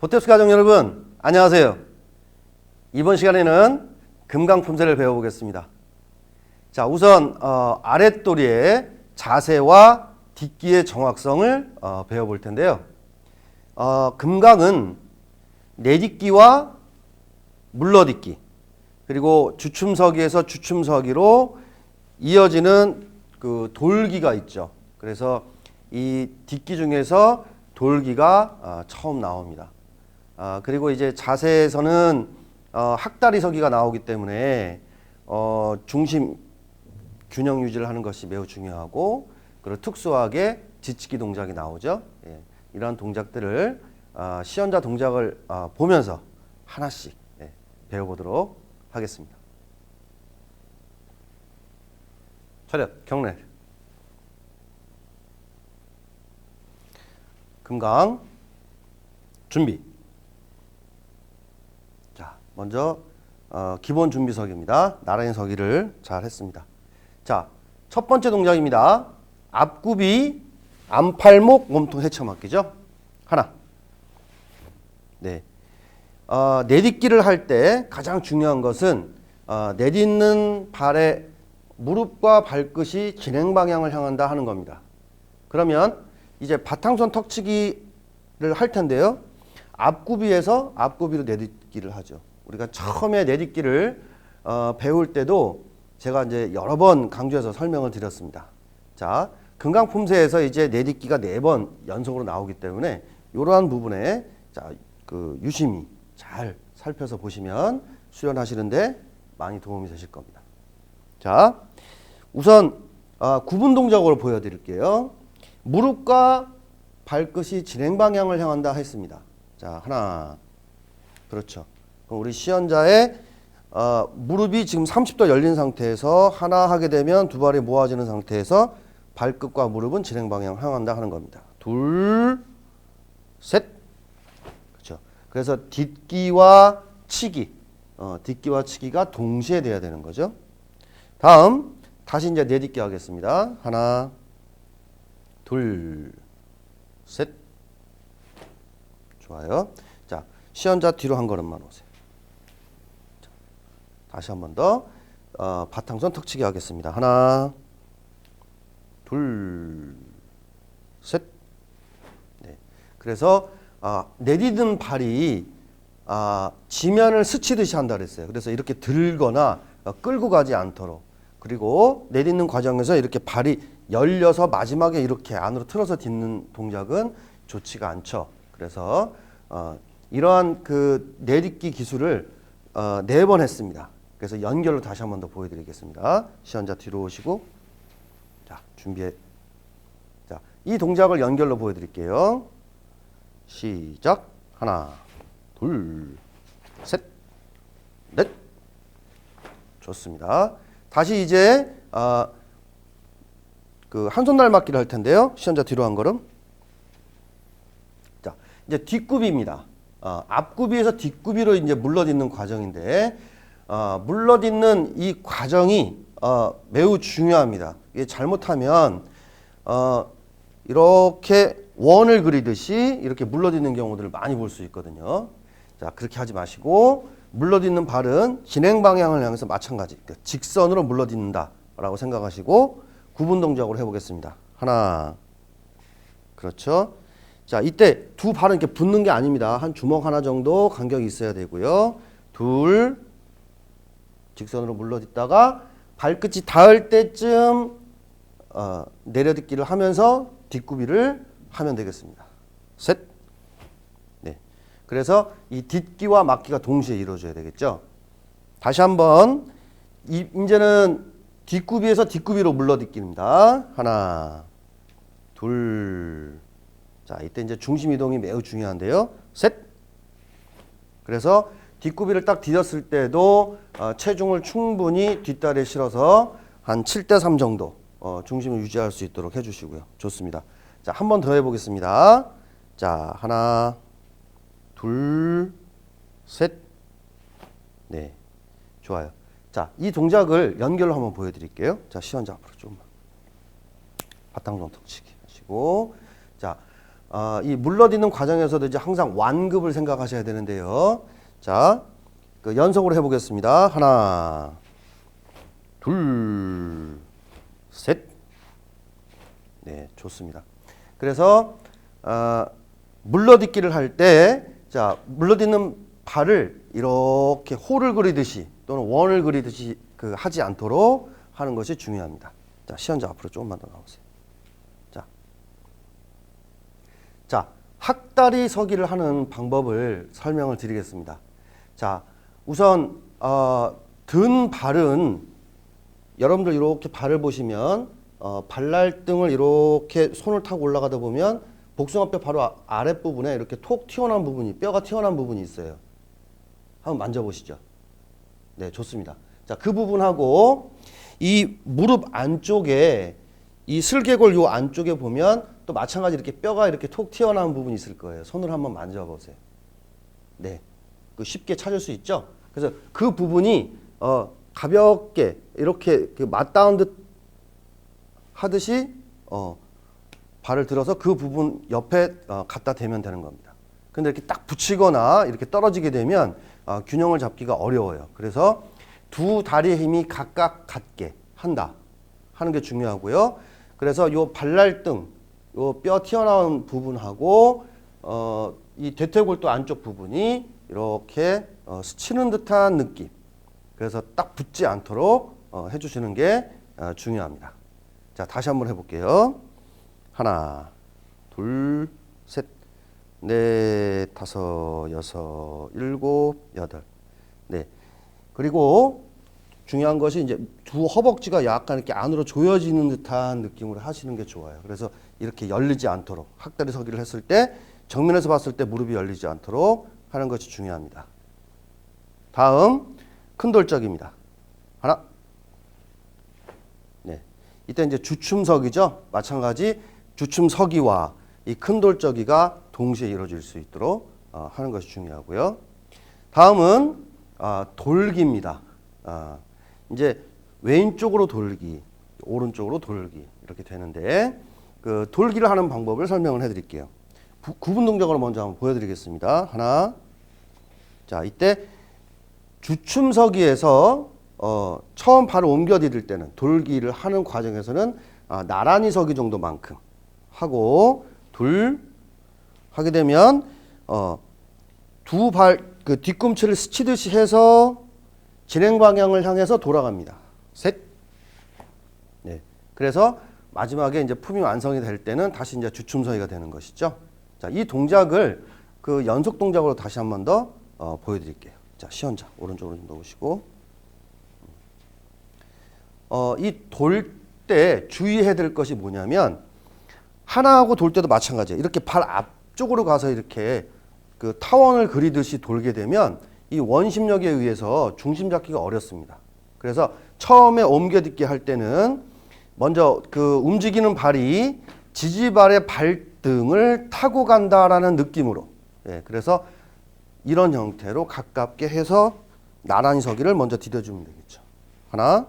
보태스 가족 여러분, 안녕하세요. 이번 시간에는 금강품새를 배워보겠습니다. 자, 우선 아랫도리의 자세와 딛기의 정확성을 배워볼 텐데요. 금강은 내딛기와 물러딛기, 그리고 주춤서기에서 주춤서기로 이어지는 그 돌기가 있죠. 그래서 이 딛기 중에서 돌기가 처음 나옵니다. 그리고 이제 자세에서는 학다리 서기가 나오기 때문에 중심 균형 유지를 하는 것이 매우 중요하고, 그리고 특수하게 지치기 동작이 나오죠. 예, 이러한 동작들을 시연자 동작을 보면서 하나씩 배워보도록 하겠습니다. 차렷, 경례. 금강 준비. 자, 먼저 기본 준비서기입니다. 나란히 서기를 잘 했습니다. 자, 첫 번째 동작입니다. 앞굽이, 안팔목, 몸통 헤쳐맞기죠. 하나. 네. 내딛기를 할 때 가장 중요한 것은 내딛는 발의 무릎과 발끝이 진행 방향을 향한다 하는 겁니다. 그러면 이제 바탕손 턱치기를 할 텐데요. 앞굽이에서 앞굽이로 내딛기를 하죠. 우리가 처음에 내딛기를 배울 때도 제가 이제 여러 번 강조해서 설명을 드렸습니다. 자, 금강품새에서 이제 내딛기가 4번 연속으로 나오기 때문에 이러한 부분에 그 유심히 잘 살펴서 보시면 수련하시는데 많이 도움이 되실 겁니다. 자, 우선 구분 동작으로 보여드릴게요. 무릎과 발끝이 진행 방향을 향한다 했습니다. 자, 하나. 그렇죠. 그럼 우리 시연자의 무릎이 지금 30도 열린 상태에서 하나 하게 되면 두 발이 모아지는 상태에서 발끝과 무릎은 진행 방향을 향한다 하는 겁니다. 둘, 셋. 그렇죠. 그래서 딛기와 치기, 딛기와 치기가 동시에 돼야 되는 거죠. 다음 다시 이제 내딛기 하겠습니다. 하나, 둘, 셋. 좋아요. 자, 시연자 뒤로 한 걸음만 오세요. 자, 다시 한 번 더 바탕손 턱치기 하겠습니다. 하나, 둘, 셋. 네. 그래서 내딛는 발이 지면을 스치듯이 한다 그랬어요. 그래서 이렇게 들거나 끌고 가지 않도록, 그리고 내딛는 과정에서 이렇게 발이 열려서 마지막에 이렇게 안으로 틀어서 딛는 동작은 좋지가 않죠. 그래서 이러한 그 내딛기 기술을 4번 했습니다. 그래서 연결로 다시 한 번 더 보여드리겠습니다. 시연자 뒤로 오시고, 자, 준비해. 자, 이 동작을 연결로 보여드릴게요. 시작. 하나, 둘, 셋, 넷. 좋습니다. 다시 이제 그 한 손 날맞기를 할 텐데요. 시연자 뒤로 한 걸음. 자, 이제 뒷굽이입니다. 앞굽이에서 뒷굽이로 이제 물러딛는 과정인데, 물러딛는 이 과정이 매우 중요합니다. 이게 잘못하면 이렇게 원을 그리듯이 이렇게 물러딛는 경우들을 많이 볼 수 있거든요. 자, 그렇게 하지 마시고, 물러딛는 발은 진행 방향을 향해서 마찬가지 직선으로 물러딛는다라고 생각하시고 구분 동작으로 해보겠습니다. 하나. 그렇죠. 자, 이때 두 발은 이렇게 붙는 게 아닙니다. 한 주먹 하나 정도 간격이 있어야 되고요. 둘. 직선으로 물러딛다가 발끝이 닿을 때쯤 내려딛기를 하면서 뒷굽이를 하면 되겠습니다. 셋. 네. 그래서 이 딛기와 맞기가 동시에 이루어져야 되겠죠. 다시 한번 이제는 뒷굽이에서 뒷굽이로 물러딛기입니다. 하나, 둘. 자, 이때 이제 중심 이동이 매우 중요한데요. 셋. 그래서 뒷굽이를 딱 디뎠을 때도 체중을 충분히 뒷다리에 실어서 한 7대3 정도 중심을 유지할 수 있도록 해주시고요. 좋습니다. 자, 한 번 더 해보겠습니다. 자, 하나, 둘, 셋. 네, 좋아요. 자, 이 동작을 연결로 한번 보여드릴게요. 자, 시연자 앞으로 조금만. 바탕손 턱치기 하시고, 자, 이 물러딛는 과정에서도 이제 항상 완급을 생각하셔야 되는데요. 자, 그 연속으로 해보겠습니다. 하나, 둘, 셋. 네, 좋습니다. 그래서 물러딛기를 할 때, 자, 물러딛는 발을 이렇게 호를 그리듯이 또는 원을 그리듯이 하지 않도록 하는 것이 중요합니다. 자, 시연자 앞으로 조금만 더 나오세요. 자, 학다리 서기를 하는 방법을 설명을 드리겠습니다. 자, 우선 든 발은 여러분들 이렇게 발을 보시면 발날등을 이렇게 손을 타고 올라가다 보면 복숭아뼈 바로 아랫부분에 이렇게 톡 튀어나온 부분이, 뼈가 튀어나온 부분이 있어요. 한번 만져보시죠. 네, 좋습니다. 자, 그 부분하고 이 무릎 안쪽에 이 슬개골 요 안쪽에 보면 또 마찬가지 이렇게 뼈가 이렇게 톡 튀어나온 부분이 있을 거예요. 손으로 한번 만져보세요. 네, 그 쉽게 찾을 수 있죠. 그래서 그 부분이 가볍게 이렇게 맞닿은 듯 하듯이 발을 들어서 그 부분 옆에 갖다 대면 되는 겁니다. 근데 이렇게 딱 붙이거나 이렇게 떨어지게 되면 균형을 잡기가 어려워요. 그래서 두 다리의 힘이 각각 같게 한다 하는 게 중요하고요. 그래서 요 발날등, 요 뼈 튀어나온 부분하고 이 대퇴골도 안쪽 부분이 이렇게 스치는 듯한 느낌. 그래서 딱 붙지 않도록 해주시는 게 중요합니다. 자, 다시 한번 해볼게요. 하나, 둘, 셋, 넷, 다섯, 여섯, 일곱, 여덟. 네. 그리고 중요한 것이 이제 두 허벅지가 약간 이렇게 안으로 조여지는 듯한 느낌으로 하시는 게 좋아요. 그래서 이렇게 열리지 않도록 학다리 서기를 했을 때 정면에서 봤을 때 무릎이 열리지 않도록 하는 것이 중요합니다. 다음 큰 돌적입니다. 하나. 네. 이때 이제 주춤서기죠. 마찬가지 주춤서기와 이 큰 돌적이가 동시에 이루어질 수 있도록 하는 것이 중요하고요. 다음은 돌기입니다. 이제 왼쪽으로 돌기, 오른쪽으로 돌기 이렇게 되는데 그 돌기를 하는 방법을 설명을 해드릴게요. 구분 동작으로 먼저 한번 보여드리겠습니다. 하나. 자, 이때 주춤서기에서 처음 발을 옮겨 디딜 때는 돌기를 하는 과정에서는 나란히 서기 정도만큼 하고 둘 하게 되면 두 발 그 뒤꿈치를 스치듯이 해서 진행 방향을 향해서 돌아갑니다. 셋. 네. 그래서 마지막에 이제 품이 완성이 될 때는 다시 이제 주춤서기가 되는 것이죠. 자, 이 동작을 그 연속 동작으로 다시 한 번 더 보여드릴게요. 자, 시연자 오른쪽으로 좀 넣으시고 이 돌 때 주의해야 될 것이 뭐냐면 하나하고 돌 때도 마찬가지예요. 이렇게 발 앞쪽으로 가서 이렇게 그 타원을 그리듯이 돌게 되면 이 원심력에 의해서 중심 잡기가 어렵습니다. 그래서 처음에 옮겨딛기 할 때는 먼저 그 움직이는 발이 지지발의 발등을 타고 간다라는 느낌으로, 예, 그래서 이런 형태로 가깝게 해서 나란히 서기를 먼저 디뎌주면 되겠죠. 하나.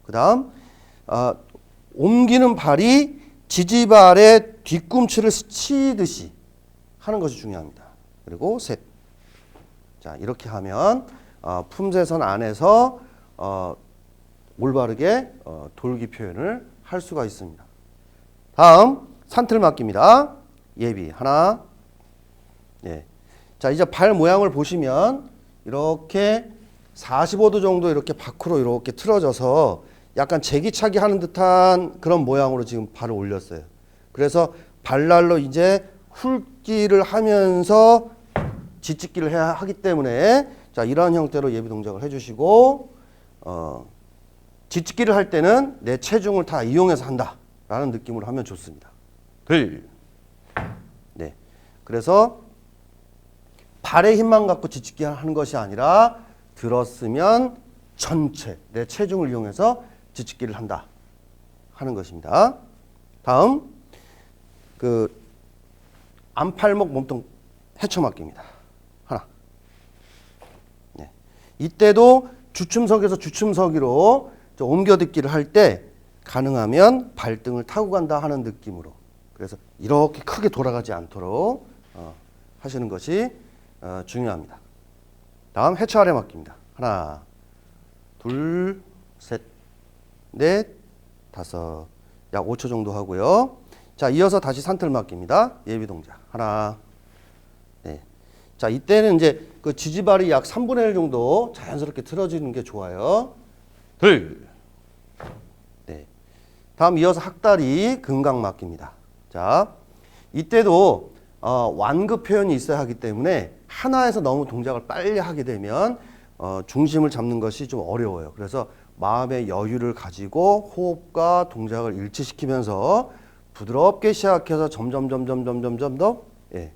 그 다음 옮기는 발이 지지발의 뒤꿈치를 스치듯이 하는 것이 중요합니다. 그리고 셋. 자, 이렇게 하면 품새선 안에서 올바르게 돌기 표현을 할 수가 있습니다. 다음 산틀맞기입니다. 예비 하나. 네. 자, 이제 발 모양을 보시면 이렇게 45도 정도 이렇게 밖으로 이렇게 틀어져서 약간 제기차기 하는 듯한 그런 모양으로 지금 발을 올렸어요. 그래서 발날로 이제 훑기를 하면서 짓짓기를 해야 하기 때문에 자, 이러한 형태로 예비 동작을 해주시고 짓짓기를 할 때는 내 체중을 다 이용해서 한다라는 느낌으로 하면 좋습니다. 네. 그래서 발의 힘만 갖고 짓짓기 하는 것이 아니라 들었으면 전체 내 체중을 이용해서 짓짓기를 한다 하는 것입니다. 다음 그 안팔목 몸통 헤쳐맞기입니다. 하나. 네. 이때도 주춤서기에서 주춤서기로 옮겨듣기를 할 때 가능하면 발등을 타고 간다 하는 느낌으로. 그래서 이렇게 크게 돌아가지 않도록 하시는 것이 중요합니다. 다음 해처 아래 맡깁니다. 하나, 둘, 셋, 넷, 다섯. 약 5초 정도 하고요. 자, 이어서 다시 산틀 맡깁니다. 예비 동작. 하나, 네. 자, 이때는 이제 그 지지발이 약 3분의 1 정도 자연스럽게 틀어지는 게 좋아요. 둘. 네. 다음 이어서 학다리 금강 맡깁니다. 자, 이때도 완급 표현이 있어야 하기 때문에 하나에서 너무 동작을 빨리 하게 되면 중심을 잡는 것이 좀 어려워요. 그래서 마음의 여유를 가지고 호흡과 동작을 일치시키면서 부드럽게 시작해서 점점 더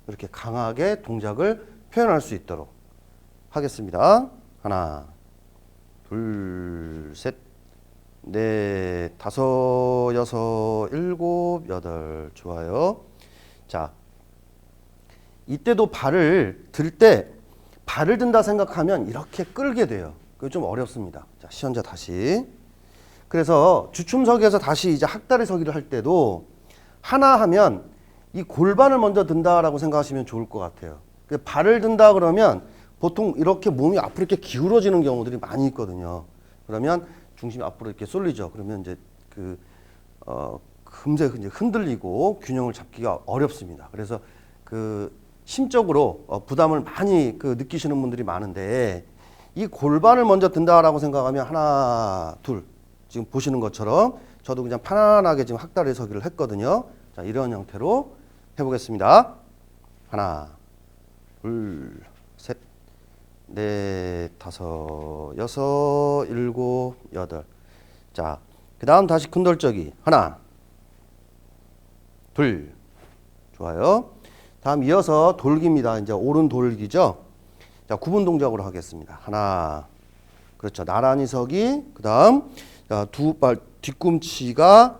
그렇게 강하게 동작을 표현할 수 있도록 하겠습니다. 하나, 둘, 셋, 넷, 다섯, 여섯, 일곱, 여덟. 좋아요. 자, 이때도 발을 들 때 발을 든다 생각하면 이렇게 끌게 돼요. 그게 좀 어렵습니다. 자, 시연자 다시. 그래서 주춤서기에서 다시 이제 학다리 서기를 할 때도 하나 하면 이 골반을 먼저 든다라고 생각하시면 좋을 것 같아요. 발을 든다 그러면 보통 이렇게 몸이 앞으로 이렇게 기울어지는 경우들이 많이 있거든요. 그러면 중심이 앞으로 이렇게 쏠리죠. 그러면 이제 금세 이제 흔들리고 균형을 잡기가 어렵습니다. 그래서 심적으로 부담을 많이 느끼시는 분들이 많은데 이 골반을 먼저 든다라고 생각하면 하나, 둘. 지금 보시는 것처럼 저도 그냥 편안하게 지금 학다리 서기를 했거든요. 자, 이런 형태로 해보겠습니다. 하나, 둘, 셋, 넷, 다섯, 여섯, 일곱, 여덟. 자, 그 다음 다시 큰 돌적이. 하나, 둘. 좋아요. 다음 이어서 돌기입니다. 이제 오른 돌기죠. 자, 구분 동작으로 하겠습니다. 하나, 그렇죠. 나란히 서기. 그 다음 두 발 뒤꿈치가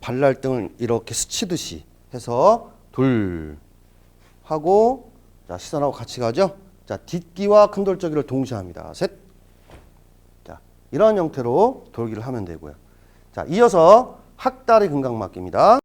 발날등을 이렇게 스치듯이 해서 둘 하고, 자, 시선하고 같이 가죠. 자, 뒷기와 큰 돌적이를 동시에 합니다. 셋. 자, 이런 형태로 돌기를 하면 되고요. 자, 이어서 학다리 금강 맡깁니다.